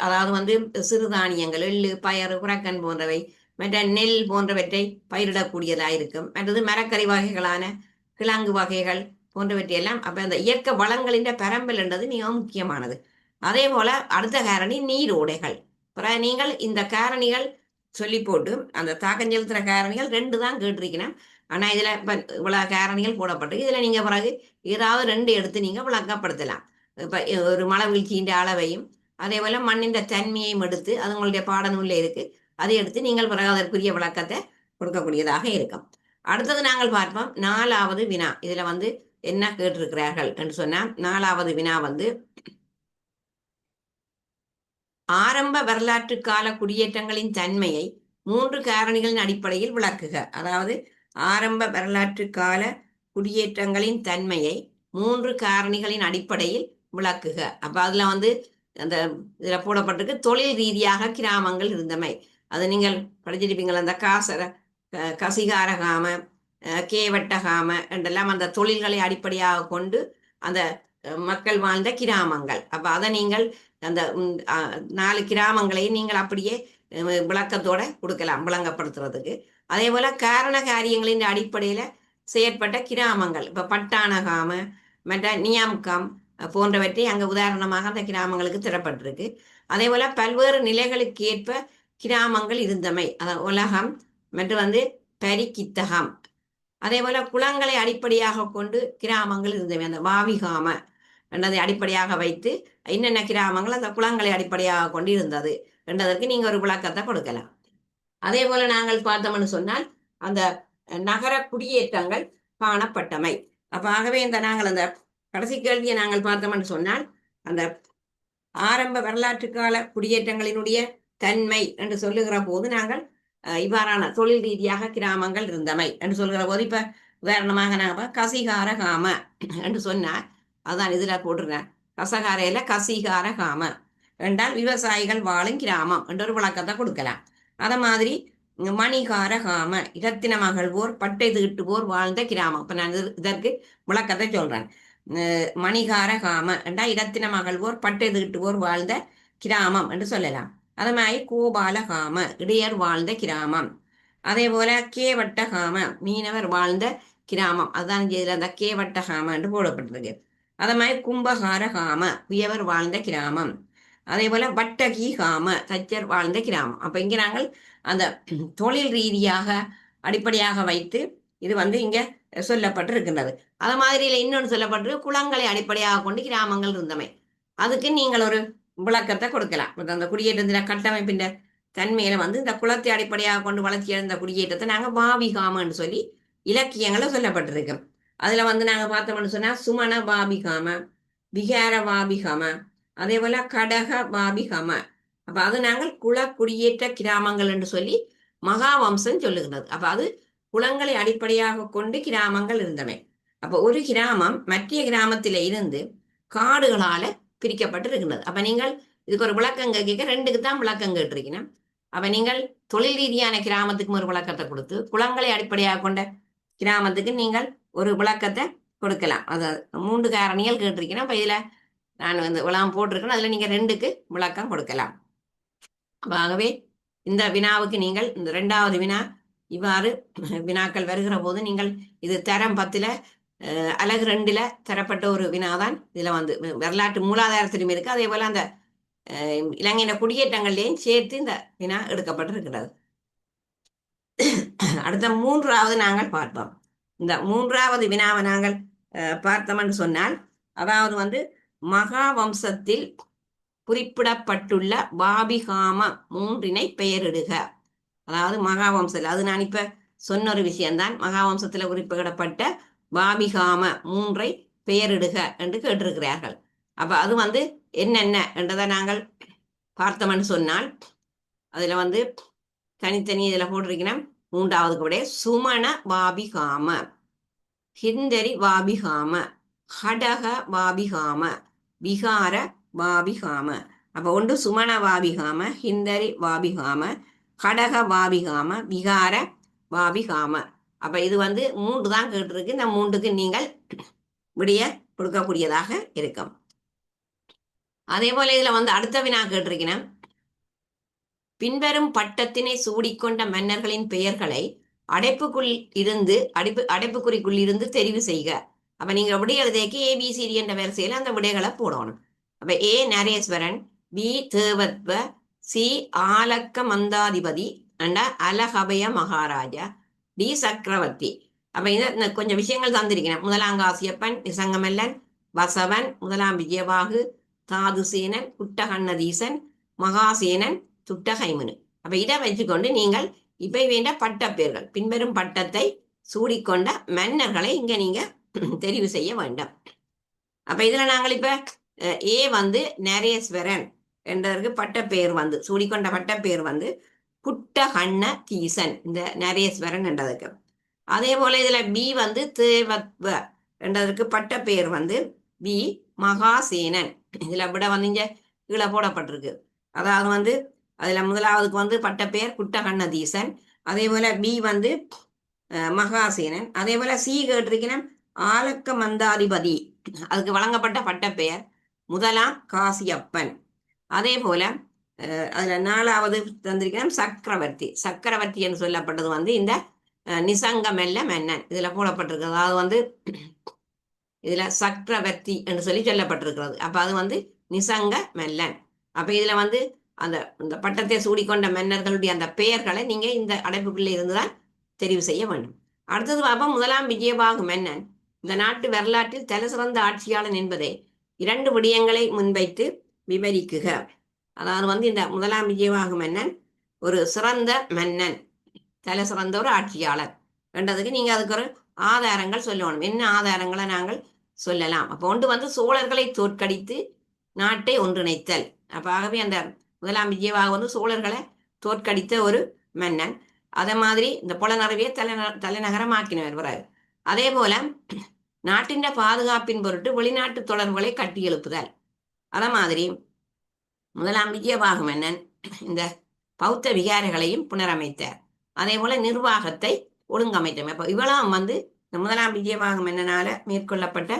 அதாவது வந்து சிறுதானியங்கள், எள்ளு, பயறு, புறக்கன் போன்றவை, மற்ற நெல் போன்றவற்றை பயிரிடக்கூடியதாக இருக்கும். மற்றது மரக்கறி வகைகளான கிழங்கு வகைகள் போன்றவற்றையெல்லாம். அப்ப அந்த இயற்கை வளங்களின் பரம்பல் என்றது மிகவும் முக்கியமானது. அதே போல அடுத்த காரணி நீரோடைகள். நீங்கள் இந்த காரணிகள் சொல்லி போட்டு அந்த தாக்கம் செலுத்துற காரணிகள் 2 தான் கேட்டிருக்கிறேன். ஆனா இதுல இப்ப இவ்வளவு காரணிகள் போடப்பட்டிருக்கு. இதுல நீங்க பிறகு ஏதாவது 2 எடுத்து நீங்க விளக்கப்படுத்தலாம். இப்ப ஒரு மழை வீழ்ச்சியின் அளவையும் அதே போல மண்ணின் தன்மையையும் எடுத்து அது உங்களுடைய பாடநூல்ல இருக்கு. அதை எடுத்து நீங்கள் பிறகு அதற்குரிய விளக்கத்தை கொடுக்கக்கூடியதாக இருக்கும். அடுத்தது நாங்கள் பார்ப்போம் 4வது வினா. இதுல வந்து என்ன கேட்டிருக்கிறார்கள் என்று சொன்னா 4வது வினா வந்து ஆரம்ப வரலாற்று கால குடியேற்றங்களின் தன்மையை 3 காரணிகளின் அடிப்படையில் விளக்குக. அதாவது ஆரம்ப வரலாற்று கால குடியேற்றங்களின் தன்மையை 3 காரணிகளின் அடிப்படையில் விளக்குக. அப்ப அதுல வந்து அந்த இதுல போடப்பட்டிருக்கு தொழில் ரீதியாக கிராமங்கள் இருந்தமை. அது நீங்கள் படிச்சிருப்பீங்களா, அந்த காசர கசிகாரகாம கேவட்டகாம என்றெல்லாம் அந்த தொழில்களை அடிப்படையாக கொண்டு அந்த மக்கள் வாழ்ந்த கிராமங்கள். அப்ப அதை நீங்கள் அந்த 4 கிராமங்களையும் நீங்கள் அப்படியே விளக்கத்தோட கொடுக்கலாம் விளங்கப்படுத்துறதுக்கு. அதே போல காரண காரியங்களின் அடிப்படையில செயற்பட்ட கிராமங்கள் இப்ப பட்டாணகாம மற்ற நியாம்காம் போன்றவற்றை அங்க உதாரணமாக அந்த கிராமங்களுக்கு தரப்பட்டிருக்கு. அதே போல பல்வேறு நிலைகளுக்கு ஏற்ப கிராமங்கள் இருந்தமை, உலகம் மற்றும் வந்து பரிக்கித்தகம். அதே போல குளங்களை அடிப்படையாக கொண்டு கிராமங்கள் இருந்தவை, அந்த வாவிகாம என்றதை அடிப்படையாக வைத்து என்னென்ன கிராமங்கள் அந்த குளங்களை அடிப்படையாக கொண்டு இருந்தது என்றதற்கு நீங்க ஒரு விளக்கத்தை கொடுக்கலாம். அதே போல நாங்கள் பார்த்தோம்னு சொன்னால் அந்த நகர குடியேற்றங்கள் காணப்பட்டமை. அப்ப ஆகவே இந்த நாங்கள் அந்த கடைசி கேள்வியை நாங்கள் பார்த்தோம்னு சொன்னால் அந்த ஆரம்ப வரலாற்று கால குடியேற்றங்களினுடைய தன்மை என்று சொல்லுகிற போது நாங்கள் இவ்வாறான தொழில் ரீதியாக கிராமங்கள் இருந்தமை என்று சொல்கிற போது இப்ப உதாரணமாக நாங்கள் கசிகார காம என்று சொன்னார். அதான் இதுல போட்டிருக்கேன், கசகாரையில கசிகார காம என்றால் விவசாயிகள் வாழும் கிராமம் என்ற ஒரு விளக்கத்தை கொடுக்கலாம். அத மாதிரி மணிகார காம இரத்தின மகள்வோர் பட்டை தீட்டுவோர் வாழ்ந்த கிராமம். இப்ப நான் இதற்கு விளக்கத்தை சொல்றேன். மணிகார காம என்றா இரத்தின மகள்வோர் பட்டை தீட்டுவோர் வாழ்ந்த கிராமம் என்று சொல்லலாம். அது மாதிரி கோபால காம இடையர் வாழ்ந்த கிராமம். அதே போல கேவட்ட காம மீனவர் வாழ்ந்த கிராமம். அதுதான் இதுல அந்த கேவட்ட காம என்று போடப்பட்டிருக்கு. அதே மாதிரி கும்பகார காம வியவர் வாழ்ந்த கிராமம். அதே போல வட்டகி காம தச்சர் வாழ்ந்த கிராமம். அப்ப இங்க நாங்கள் அந்த தொழில் ரீதியாக அடிப்படையாக வைத்து இது வந்து இங்க சொல்லப்பட்டிருக்கின்றது. அது மாதிரியில இன்னொன்று சொல்லப்பட்டிருக்கு, குளங்களை அடிப்படையாக கொண்டு கிராமங்கள் இருந்தமை. அதுக்கு நீங்கள் ஒரு விளக்கத்தை கொடுக்கலாம். அந்த குடியேற்றத்தின கட்டமைப்பின் தன்மையில வந்து இந்த குளத்தை அடிப்படையாக கொண்டு வளர்ச்சி அடைந்த குடியேற்றத்தை நாங்க பாபிகாமன்னு சொல்லி இலக்கியங்களை சொல்லப்பட்டிருக்கு. அதுல வந்து நாங்க பார்த்தோம்னு சொன்னா சுமண பாபிகாம, விகார பாபிகாம, அதே போல கடக பாபிகாம. அப்ப அது நாங்கள் குல குடியேற்ற கிராமங்கள் என்று சொல்லி மகாவம்சம் சொல்லுகிறது. அப்ப அது குளங்களை அடிப்படையாக கொண்டு கிராமங்கள் இருந்தமை. அப்ப ஒரு கிராமம் மற்ற கிராமத்தில இருந்து காடுகளால பிரிக்கப்பட்டு இருக்கின்றது. அப்ப நீங்கள் இதுக்கு ஒரு விளக்கம் கேட்க 2க்கு தான் விளக்கம் கேட்டிருக்கணும். அப்ப நீங்கள் தொழில் ரீதியான கிராமத்துக்கு ஒரு விளக்கத்தை கொடுத்து குளங்களை அடிப்படையாக கொண்ட கிராமத்துக்கு நீங்கள் ஒரு விளக்கத்தை கொடுக்கலாம். அது 3 காரணிகள் கேட்டிருக்கணும். அப்ப இதுல நான் வந்து விளக்கம் போட்டிருக்கேன், அதுல நீங்க 2க்கு விளக்கம் கொடுக்கலாம். ஆகவே இந்த வினாவுக்கு நீங்கள் இந்த 2வது வினா இவ்வாறு வினாக்கள் வருகிற போது நீங்கள் இது தரம் 10ல அலகு 2ல தரப்பட்ட ஒரு வினாதான். இதுல வந்து வரலாற்று மூலாதாரத்திலும் இருக்கு, அதே போல அந்த இலங்கையின குடியேற்றங்கள்லையும் சேர்த்து இந்த வினா எடுக்கப்பட்டிருக்கிறது. அடுத்த 3வது நாங்கள் பார்ப்போம். இந்த 3வது வினாவை நாங்கள் பார்த்தோம்னு சொன்னால், அதாவது வந்து மகாவம்சத்தில் குறிப்பிடப்பட்டுள்ள பாபிகாம 3 பெயரிடுக. அதாவது மகாவம்சத்தில் அது நான் இப்ப சொன்ன ஒரு விஷயம்தான். மகாவம்சத்துல குறிப்பிடப்பட்ட பாபிகாம 3 பெயரிடுக என்று கேட்டிருக்கிறார்கள். அப்ப அது வந்து என்னென்ன என்றதை நாங்கள் பார்த்தோம்னு சொன்னால், அதுல வந்து தனித்தனி இதுல போட்டிருக்கிறோம். 3வது கூட சுமண பாபிகாம, ஹிந்தரி பாபிகாம, ஹடக பாபிகாம, விகார பாபிகாம. அப்ப ஒன்று சுமண பாபிகாம, ஹிந்தரி பாபிகாம, கடக பாபிகாம, விகார பாபிகாம. அப்ப இது வந்து 3 தான் கேட்டிருக்கு. இந்த 3க்கு நீங்கள் விடைய கொடுக்கக்கூடியதாக இருக்கும். அதே போல இதுல வந்து அடுத்த வினா கேட்டிருக்கிறேன், பின்வரும் பட்டத்தினை சூடிக்கொண்ட மன்னர்களின் பெயர்களை அடைப்புக்குறிக்குள் இருந்து தெரிவு செய்க. அப்ப நீங்க விடை எழுதிக்கு ABCD என்ற வரிசையில அந்த விடைகளை போடணும். அப்ப A நரேஸ்வரன், B தேவத்வ, C ஆலக்க மந்தாதிபதி, அண்டா அலகபய மகாராஜா, டி சக்கரவர்த்தி. அப்ப இத கொஞ்சம் விஷயங்கள் தந்திருக்கிறேன். முதலாம் காசியப்பன், நிசங்கமல்லன், வசவன், முதலாம் விஜயபாகு, தாதுசேனன், குட்டகண்ணதீசன், மகாசேனன், துட்டகைமுனு. அப்ப இதை வச்சுக்கொண்டு நீங்கள் இப்ப வேண்ட பட்ட பேர்கள், பின்வரும் பட்டத்தை சூடிக்கொண்ட மன்னர்களை இங்க நீங்க தெரிவு செய்ய வேண்டும். அப்ப இதுல நாங்கள் இப்ப ஏ வந்து நரேஸ்வரன் என்றதற்கு பட்ட பெயர் வந்து சூடிக்கொண்ட பட்ட பெயர் வந்து புட்டகண்ண தீசன், இந்த நரேஸ்வரன் என்றதுக்கு. அதே போல இதுல பி வந்து தேவத்வ என்றதற்கு பட்ட பெயர் வந்து பி மகாசேனன். இதுல விட வந்து இங்க கீழே போடப்பட்டிருக்கு. அதாவது வந்து அதுல முதலாவதுக்கு வந்து பட்ட பெயர் குட்டகண்ணதீசன். அதே போல பி வந்து மகாசேனன். அதே போல சி கேட்டிருக்கிறேன் ஆலக்க மந்தாதிபதி, அதுக்கு வழங்கப்பட்ட பட்ட பெயர் முதலாம் காசியப்பன். அதே போல அதுல நாலாவது தந்திருக்கிறேன் சக்கரவர்த்தி. சக்கரவர்த்தி என்று சொல்லப்பட்டது வந்து இந்த நிசங்கமெல்ல மன்னன் இதுல போடப்பட்டிருக்கு. அதாவது வந்து இதுல சக்கரவர்த்தி என்று சொல்லி சொல்லப்பட்டிருக்கிறது. அப்ப அது வந்து நிசங்க மெல்லன். அப்ப இதுல வந்து அந்த இந்த பட்டத்தை சூடிக்கொண்ட மன்னர்களுடைய அந்த பெயர்களை நீங்க இந்த அடைப்புக்குள்ளே இருந்துதான் தெரிவு செய்ய வேண்டும். அடுத்தது பார்ப்போம். முதலாம் விஜயபாகு மன்னன் இந்த நாட்டு வரலாற்றில் தலைசிறந்த ஆட்சியாளன் என்பதை 2 விடயங்களை முன்வைத்து விவரிக்குக. அதாவது வந்து இந்த முதலாம் விஜயபாகு மன்னன் ஒரு சிறந்த மன்னன், தலை சிறந்த ஒரு ஆட்சியாளர் என்றதுக்கு நீங்க அதுக்கு ஒரு ஆதாரங்கள் சொல்லணும். என்ன ஆதாரங்களை நாங்கள் சொல்லலாம்? அப்போ ஒன்று வந்து சோழர்களை தோற்கடித்து நாட்டை ஒன்றிணைத்தல். அப்ப ஆகவே அந்த முதலாம் விஜயபாகு வந்து சோழர்களை தோற்கடித்த ஒரு மன்னன். அதே மாதிரி இந்த புலனறுவியை தலைநகரமாக்கினவர் வராது. அதே போல நாட்டின் பாதுகாப்பின் பொருட்டு வெளிநாட்டு தொடர்புகளை கட்டி எழுப்புதல். அதே மாதிரி முதலாம் விஜயபாகு மன்னன் இந்த பௌத்த விகாரைகளையும் புனரமைத்தார். அதே போல நிர்வாகத்தை ஒழுங்கமைத்தமை. அப்போ இவ்வளவு வந்து இந்த முதலாம் விஜயபாகு மன்னனால மேற்கொள்ளப்பட்ட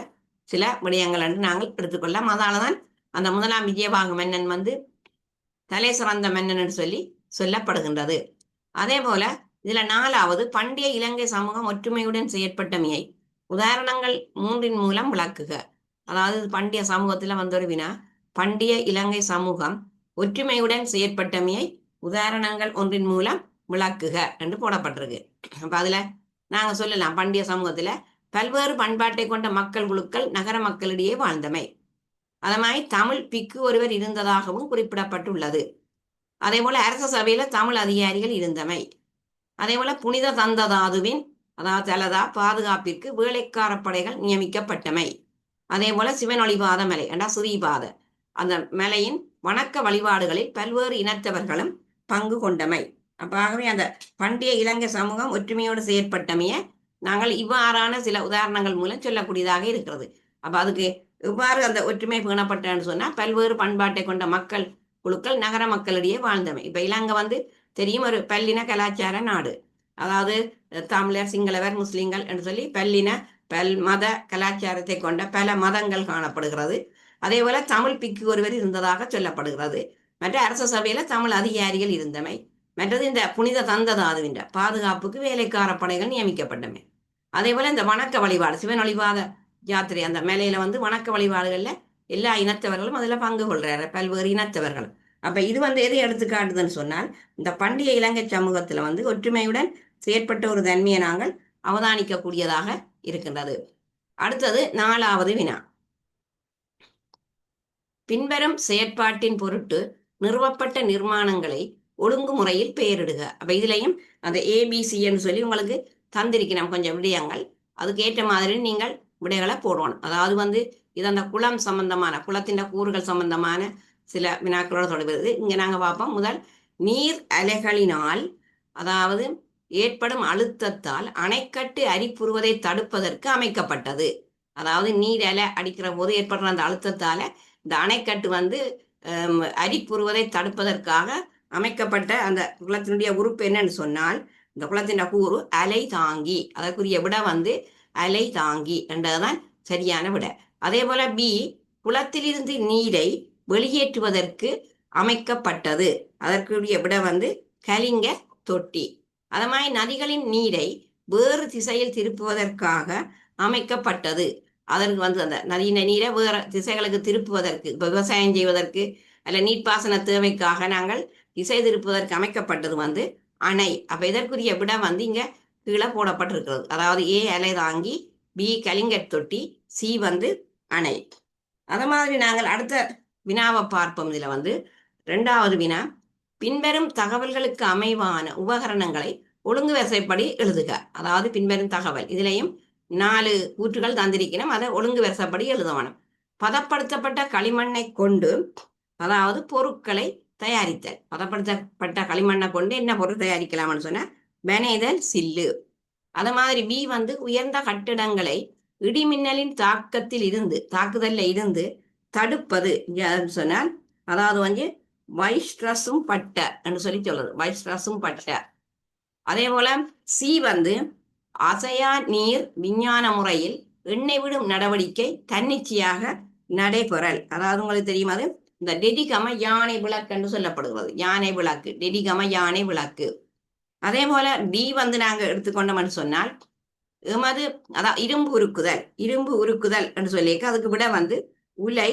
சில விடயங்கள் என்று நாங்கள் எடுத்துக்கொள்ளலாம். அதனாலதான் அந்த முதலாம் விஜயபாகு மன்னன் வந்து தலை சிறந்த மன்னன் என்று சொல்லி சொல்லப்படுகின்றது. அதே போல இதுல நாலாவது பண்டைய இலங்கை சமூகம் ஒற்றுமையுடன் செயற்பட்டமையை உதாரணங்கள் 3 மூலம் விளக்குக. அதாவது பண்டைய சமூகத்துல வந்த ஒரு வினா, பண்டைய இலங்கை சமூகம் ஒற்றுமையுடன் செயற்பட்டமையை உதாரணங்கள் 1 மூலம் விளக்குக என்று போடப்பட்டிருக்கு. அப்ப அதுல நாங்க சொல்லலாம் பண்டைய சமூகத்துல பல்வேறு பண்பாட்டை கொண்ட மக்கள் குழுக்கள் நகர மக்களிடையே வாழ்ந்தமை. அதமாய் தமிழ் பிக்கு ஒருவர் இருந்ததாகவும் குறிப்பிடப்பட்டுள்ளது. அதே போல அரச சபையில தமிழ் அதிகாரிகள் இருந்தமை. அதே போல புனித தந்ததாதுவின் அதாவது தலதா பாதுகாப்பிற்கு வேலைக்கார படைகள் நியமிக்கப்பட்டமை. அதே போல சிவனொளிபாத மலை என்றா சுரீபாத அந்த மலையின் வணக்க வழிபாடுகளில் பல்வேறு இனத்தவர்களும் பங்கு கொண்டமை. அப்ப ஆகவே அந்த பண்டைய இலங்கை சமூகம் ஒற்றுமையோடு செயற்பட்டமைய நாங்கள் இவ்வாறான சில உதாரணங்கள் மூலம் சொல்லக்கூடியதாக இருக்கிறது. அப்ப அதுக்கு எவ்வாறு அந்த ஒற்றுமை பேணப்பட்டன்னு சொன்னா பல்வேறு பண்பாட்டை கொண்ட மக்கள் குழுக்கள் நகர மக்களிடையே வாழ்ந்தமை. இப்ப இலங்கை வந்து தெரியும் ஒரு பல்லின கலாச்சார நாடு. அதாவது தமிழர், சிங்களவர், முஸ்லிம்கள் என்று சொல்லி பல் மத கலாச்சாரத்தை கொண்ட பல மதங்கள் காணப்படுகிறது. அதே போல தமிழ் பிக்கு ஒருவர் இருந்ததாக சொல்லப்படுகிறது. மற்ற அரச சபையில தமிழ் அதிகாரிகள் இருந்தமை. மற்றது இந்த புனித தந்ததாதுவின் பாதுகாப்புக்கு வேலைக்கார படைகள் நியமிக்கப்பட்டமை. அதே போல இந்த வணக்க வழிபாடு சிவன் வழிபாத யாத்திரை அந்த மேலையில வந்து வணக்க வழிபாடுகள்ல எல்லா இனத்தவர்களும் அதுல பங்கு கொள்றாரு, பல்வேறு இனத்தவர்கள். அப்ப இது வந்து எதை எடுத்துக்காட்டுதுன்னு சொன்னால் இந்த பண்டைய இலங்கை சமூகத்துல வந்து ஒற்றுமையுடன் செயற்பட்ட ஒரு தன்மையை நாங்கள் அவதானிக்கக்கூடியதாக இருக்கின்றது. அடுத்தது நாலாவது வினா, பின்வரும் செயற்பாட்டின் பொருட்டு நிறுவப்பட்ட நிர்மாணங்களை ஒழுங்குமுறையில் பெயரிடுக. அப்ப இதுலையும் அந்த ஏபிசின்னு சொல்லி உங்களுக்கு தந்திருக்கிறோம் கொஞ்சம் விடயங்கள். அதுக்கு ஏற்ற மாதிரி நீங்கள் விடைகளை போடணும். அதாவது வந்து இது அந்த குளம் சம்பந்தமான குளத்தின் கூறுகள் சம்பந்தமான சில வினாக்களோட தொடர்புறது. இங்க நாங்க பார்ப்போம். முதல், நீர் அலைகளினால் அதாவது ஏற்படும் அழுத்தத்தால் அணைக்கட்டு அரிப்புறுவதை தடுப்பதற்கு அமைக்கப்பட்டது. அதாவது நீர் அலை அடிக்கிற போது ஏற்படுற அந்த அழுத்தத்தால இந்த அணைக்கட்டு வந்து அரிப்புறுவதை தடுப்பதற்காக அமைக்கப்பட்ட அந்த குளத்தினுடைய உறுப்பு என்னன்னு சொன்னால் இந்த குளத்தின் கூறு அலை தாங்கி. அதற்குரிய விட வந்து அலை தாங்கி என்றதுதான் சரியான விட. அதே போல பி, குளத்திலிருந்து நீரை வெளியேற்றுவதற்கு அமைக்கப்பட்டது. அதற்குரிய விட வந்து கலிங்க தொட்டி. அது மாதிரி நதிகளின் நீரை வேறு திசையில் திருப்புவதற்காக அமைக்கப்பட்டது. அதற்கு வந்து அந்த நதியின் நீரை வேறு திசைகளுக்கு திருப்புவதற்கு, விவசாயம் செய்வதற்கு அல்ல நீர்ப்பாசன தேவைக்காக நாங்கள் திசை திருப்புவதற்கு அமைக்கப்பட்டது வந்து அணை. அப்ப இதற்குரிய விட வந்து இங்க கீழே போடப்பட்டிருக்கிறது. அதாவது ஏ அலை தாங்கி, பி கலிங்கட் தொட்டி, சி வந்து அணை. அத மாதிரி நாங்கள் அடுத்த வினாவை பார்ப்போம். இதுல வந்து 2வது வினா, பின்வரும் தகவல்களுக்கு அமைவான உபகரணங்களை ஒழுங்கு வரிசைப்படி எழுதுக. அதாவது பின்வரும் தகவல் இதுலயும் 4 கூற்றுகள் தந்திருக்கணும், அதை ஒழுங்கு வரிசைப்படி எழுதணும். பதப்படுத்தப்பட்ட களிமண்ணை கொண்டு, அதாவது பொருட்களை தயாரித்தல். பதப்படுத்தப்பட்ட களிமண்ணை கொண்டு என்ன பொருள் தயாரிக்கலாம்னு சொன்னா வனைதல் சில்லு. அது மாதிரி பி வந்து உயர்ந்த கட்டிடங்களை இடிமின்னலின் தாக்குதல்ல இருந்து தடுப்பது சொன்னால், அதாவது வந்து வைஸ்ட்ரஸும் பட்ட என்று சொல்லி சொல்றது, வைஸ்ட்ரஸும் பட்ட. அதே போல சி வந்து அசையா நீர் விஞ்ஞான முறையில் எண்ணெய் விடும் நடவடிக்கை தன்னிச்சையாக நடைபெறல். அதாவது உங்களுக்கு தெரியும், அது இந்த டெடிகம யானை விளக்கு என்று சொல்லப்படுகிறது. யானை விளக்கு, டெடிகம யானை விளக்கு. அதே போல டி வந்து நாங்க எடுத்துக்கொண்டோம்னு சொன்னால், எமது அதான் இரும்பு உருக்குதல் என்று சொல்லியிருக்க, அதுக்கு விட வந்து உலை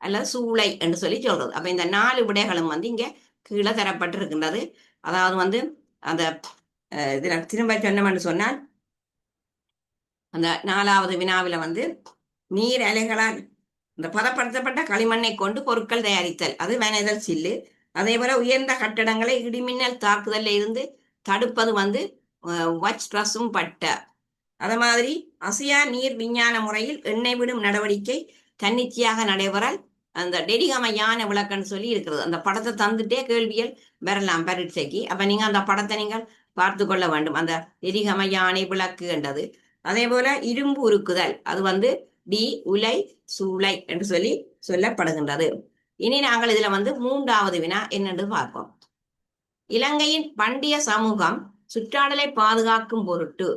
அல்லது சூளை என்று சொல்லி சொல்றது. அப்ப இந்த 4 விடைகளும் வந்து இங்க கீழே தரப்பட்டிருக்கின்றது. அதாவது வந்து அந்த இதுல திரும்ப சொன்னோம்னு சொன்னால், அந்த 4வது வினாவில வந்து நீர் அலைகளால் இந்த பதப்படுத்தப்பட்ட களிமண்ணை கொண்டு பொருட்கள் தயாரித்தல், அது வனைதல் சில்லு. அதே போல உயர்ந்த கட்டடங்களை இடிமின்னல் தாக்குதல்ல இருந்து தடுப்பது வந்து வைஸ்ட்ரஸும் பட்ட. அத மாதிரி அசையா நீர் விஞ்ஞான முறையில் எண்ணெய் விடும் நடவடிக்கை தன்னிச்சையாக நடைபெறல், அந்த டெடிகம யானை விளக்குன்னு சொல்லி இருக்கிறது. அந்த படத்தை தந்துட்டே கேள்விகள் வரலாம் பரீட்சைக்கு. அப்ப நீங்க அந்த படத்தை நீங்கள் பார்த்து கொள்ள வேண்டும், அந்த டெடிகம யானை விளக்கு என்றது. அதே போல இரும்பு உருக்குதல், அது வந்து டி உலை சூளை என்று சொல்லி சொல்லப்படுகின்றது. இனி நாங்கள் இதுல வந்து 3வது வினா என்னென்று பார்ப்போம். இலங்கையின் பண்டைய சமூகம் சுற்றாடலை பாதுகாக்கும் பொருட்டு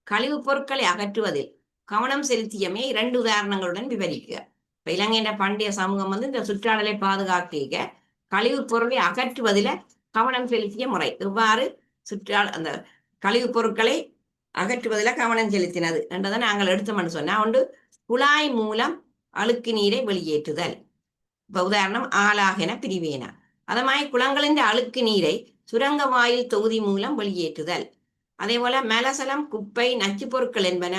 கழிவுப் பொருட்களை அகற்றுவதில் கவனம் செலுத்தியமே 2 உதாரணங்களுடன் விவரிക്കുക. இப்ப இலங்கையின் பண்டைய சமூகம் வந்து இந்த சுற்றாடலை பாதுகாக்க கழிவுப் பொருளை அகற்றுவதில கவனம் செலுத்திய முறை, இவ்வாறு அந்த கழிவுப் பொருட்களை அகற்றுவதில் கவனம் செலுத்தினது என்றதை நாங்கள் எடுத்தோம்னு சொன்னா, ஒன்று குழாய் மூலம் அழுக்கு நீரை வெளியேற்றுதல். இப்ப உதாரணம் ஆளாகென பிரிவேனா. அது மாதிரி குளங்களின் அழுக்கு நீரை சுரங்க வாயில் தொகுதி மூலம் வெளியேற்றுதல். அதே போல மலசலம், குப்பை, நச்சு பொருட்கள் என்பன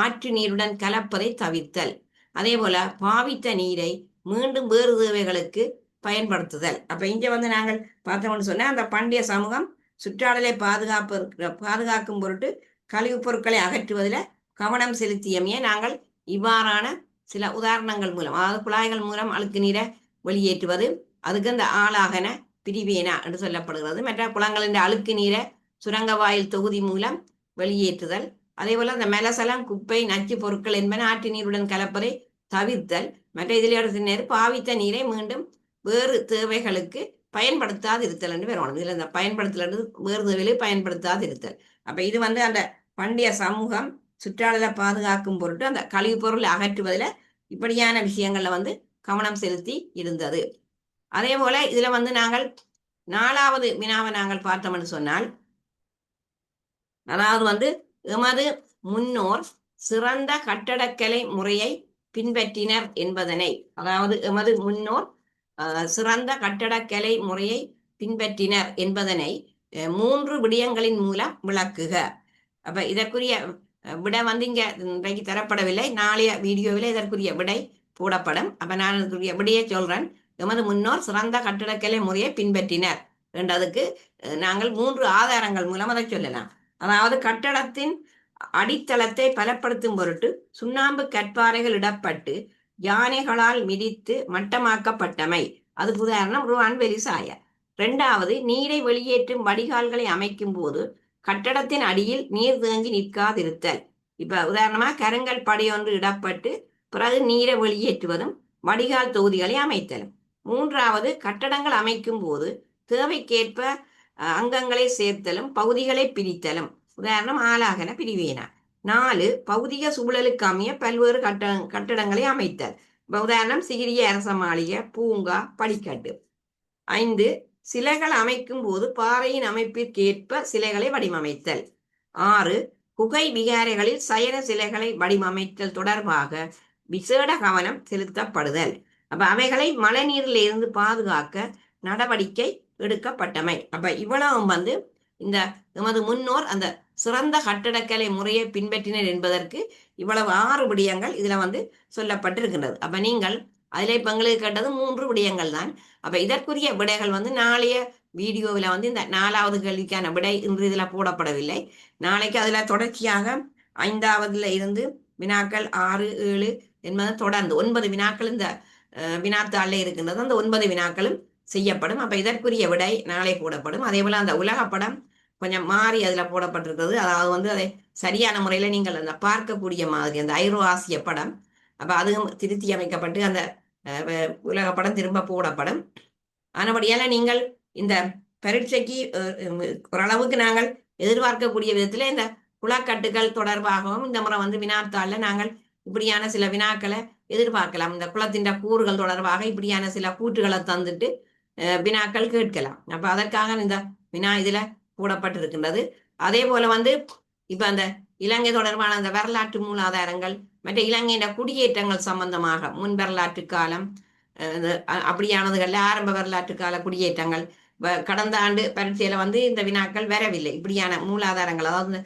ஆற்று நீருடன் கலப்பதை தவிர்த்தல். அதே போல பாவித்த நீரை மீண்டும் வேறு தேவைகளுக்கு பயன்படுத்துதல். அப்ப இங்க வந்து நாங்கள் பார்த்தோம்னு சொன்னா, அந்த பண்டைய சமூகம் சுற்றாடலை பாதுகாக்கும் பொருட்டு கழிவுப் பொருட்களை அகற்றுவதில் கவனம் செலுத்தியமையே நாங்கள் இவ்வாறான சில உதாரணங்கள் மூலம், அதாவது குழாய்கள் மூலம் அழுக்கு நீரை வெளியேற்றுவது, அதுக்கு அந்த ஆளாகன பிரிவேனா என்று சொல்லப்படுகிறது. மற்ற குளங்களின் அழுக்கு நீரை சுரங்க வாயில் தொகுதி மூலம் வெளியேற்றுதல். அதே போல அந்த மலசலம், குப்பை, நச்சு பொருட்கள் என்பன ஆற்று நீருடன் கலப்பதை தவிர்த்தல். மற்ற இதில் பாவித்த நீரை மீண்டும் வேறு தேவைகளுக்கு பயன்படுத்தாது இருத்தல் என்று வரணும். இதுல இந்த பயன்படுத்தல் வேறு தேவைகளுக்கு பயன்படுத்தாது இருத்தல். அப்ப இது வந்து அந்த பண்டைய சமூகம் சுற்றாடலை பாதுகாக்கும் பொருட்டு அந்த கழிவுப் பொருளை அகற்றுவதில் இப்படியான விஷயங்கள்ல வந்து கவனம் செலுத்தி இருந்தது. அதே போல இதுல வந்து நாங்கள் 4வது வினாவை நாங்கள் பார்த்தோம்னு சொன்னால், அதாவது வந்து எமது முன்னோர் சிறந்த கட்டடக்கலை முறையை பின்பற்றினர் என்பதனை, அதாவது எமது முன்னோர் சிறந்த கட்டடக்கலை முறையை பின்பற்றினர் என்பதனை 3 விடயங்களின் மூலம் விளக்குக. அப்ப இதற்குரிய விடை வந்து இங்க இன்றைக்கு தரப்படவில்லை, நாளைய வீடியோவில் இதற்குரிய விடை போடப்படும். அப்ப நான் இதற்குரிய விடையை சொல்றேன். எமது முன்னோர் சிறந்த கட்டடக்கலை முறையை பின்பற்றினர் என்றதுக்கு நாங்கள் 3 ஆதாரங்கள் மூலம் அதை சொல்லலாம். அதாவது கட்டடத்தின் அடித்தளத்தை பலப்படுத்தும் பொருட்டு சுண்ணாம்பு கற்பாறைகள் இடப்பட்டு யானைகளால் மிதித்து மட்டமாக்கப்பட்டமை, அது உதாரணம் ருவான் வெலிசாய. 2வது, நீரை வெளியேற்றும் வடிகால்களை அமைக்கும் போது கட்டடத்தின் அடியில் நீர் தேங்கி நிற்காதிருத்தல். இப்ப உதாரணமா கருங்கல் படையொன்று இடப்பட்டு பிறகு நீரை வெளியேற்றுவதும் வடிகால் தொகுதிகளை அமைத்தலும். 3வது, கட்டடங்கள் அமைக்கும் போது தேவைக்கேற்ப அங்கங்களை சேர்த்தலும் பகுதிகளை பிரித்தலும், உதாரணம் ஆளாகன பிரிவேனா. 4, பௌதிக சூழலுக்கு அமைய பல்வேறு கட்டடங்களை அமைத்தல். உதாரணம் சிகிரிய அரச மாளிகை, பூங்கா, படிக்கட்டு. 5, சிலைகள் அமைக்கும் போது பாறையின் அமைப்பிற்கேற்ப சிலைகளை வடிவமைத்தல். 6, குகை விகாரைகளில் சயன சிலைகளை வடிவமைத்தல் தொடர்பாக விசேட கவனம் செலுத்தப்படுதல். அப்ப அவைகளை மழை நீரில் இருந்து பாதுகாக்க நடவடிக்கை எடுக்கப்பட்டமை. அப்ப இவ்வளவும் வந்து இந்த எமது முன்னோர் அந்த சிறந்த கட்டடக்கலை முறையை பின்பற்றினர் என்பதற்கு இவ்வளவு 6 விடயங்கள் இதுல வந்து சொல்லப்பட்டிருக்கின்றது. அப்ப நீங்கள் அதில் இப்ப எங்களுக்கு கேட்டது 3 விடயங்கள் தான். அப்ப இதற்குரிய விடைகள் வந்து நாளைய வீடியோவில் வந்து இந்த 4வது கேள்விக்கான விடை இன்று இதுல போடப்படவில்லை. நாளைக்கு அதுல தொடர்ச்சியாக 5வதுல இருந்து வினாக்கள் 6, 7 என்பது தொடர்ந்து 9 வினாக்கள் இந்த வினாத்தாளில் இருக்கின்றது. அந்த 9 வினாக்களும் செய்யப்படும். அப்ப இதற்குரிய விடை நாளை போடப்படும். அதே போல அந்த உலகப்படம் கொஞ்சம் மாறி அதுல போடப்பட்டிருக்கிறது. அதாவது வந்து அதை சரியான முறையில நீங்கள் அந்த பார்க்கக்கூடிய மாதிரி அந்த ஐரோ ஆசிய படம், அப்ப அதுவும் திருத்தி அமைக்கப்பட்டு அந்த உலகப்படம் திரும்ப போடப்படும். ஆனபடியால நீங்கள் இந்த பரீட்சைக்கு ஓரளவுக்கு நாங்கள் எதிர்பார்க்கக்கூடிய விதத்துல இந்த குளக்கட்டுகள் தொடர்பாகவும் இந்த முறை வந்து வினாத்தாள்ல நாங்கள் இப்படியான சில வினாக்களை எதிர்பார்க்கலாம். இந்த குளத்தின் கூறுகள் தொடர்பாக இப்படியான சில கூற்றுகளை தந்துட்டு வினாக்கள் கேட்கலாம். அப்ப அதற்காக இந்த வினா இதுல போடப்பட்டிருக்கின்றது. அதே போல வந்து இப்ப அந்த இலங்கை தொடர்பான அந்த வரலாற்று மூலாதாரங்கள் மற்ற இலங்கையின் குடியேற்றங்கள் சம்பந்தமாக முன் வரலாற்று காலம் அப்படியானதுகள்ல ஆரம்ப வரலாற்று கால குடியேற்றங்கள் கடந்த ஆண்டு பரீட்சையில வந்து இந்த வினாக்கள் வரவில்லை. இப்படியான மூலாதாரங்கள் அதாவது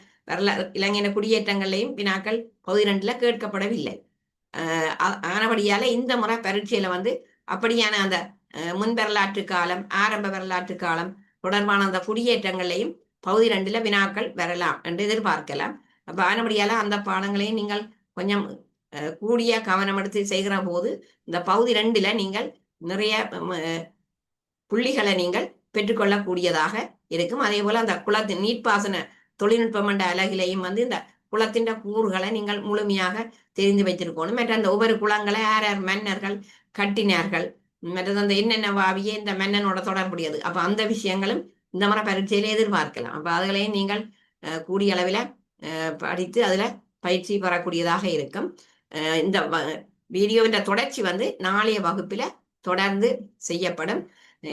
இலங்கையின் குடியேற்றங்களையும் வினாக்கள் பகுதி 2ல கேட்கப்படவில்லை. ஆனபடியால இந்த முறை பரீட்சையில வந்து அப்படியான அந்த முன் வரலாற்று காலம் ஆரம்ப வரலாற்று காலம் தொடர்பான அந்த குடியேற்றங்களையும் பகுதி 2ல வினாக்கள் வரலாம் என்று எதிர்பார்க்கலாம். அப்ப ஆனபடியால அந்த பாடங்களையும் நீங்கள் கொஞ்சம் கூடிய கவனம் எடுத்து செய்கிற போது இந்த பகுதி 2ல நீங்கள் நிறைய புள்ளிகளை நீங்கள் பெற்றுக்கொள்ளக்கூடியதாக இருக்கும். அதே போல அந்த குளத்தின் நீர்ப்பாசன தொழில்நுட்பம் என்ற அலகிலையும் வந்து இந்த குளத்தின் கூறுகளை நீங்கள் முழுமையாக தெரிந்து வைத்திருக்கணும். மற்ற அந்த ஒவ்வொரு குளங்களை யார் யார் மன்னர்கள் கட்டினார்கள், மற்றது அந்த என்னென்ன வாவியே இந்த மன்னனோட தொடர்புடையது, அப்ப அந்த விஷயங்களும் இந்த முறை பரீட்சையில எதிர்பார்க்கலாம். அப்ப அதுகளையும் நீங்கள் கூடிய அளவில் படித்து அதுல பயிற்சி பெறக்கூடியதாக இருக்கும். இந்த வீடியோவின் தொடர்ச்சி வந்து நாளைய வகுப்பில தொடர்ந்து செய்யப்படும்.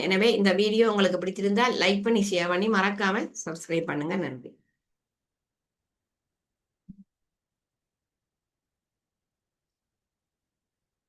எனவே இந்த வீடியோ உங்களுக்கு பிடிச்சிருந்தால் லைக் பண்ணி ஷேர் பண்ணி மறக்காம சப்ஸ்கிரைப் பண்ணுங்க. நன்றி.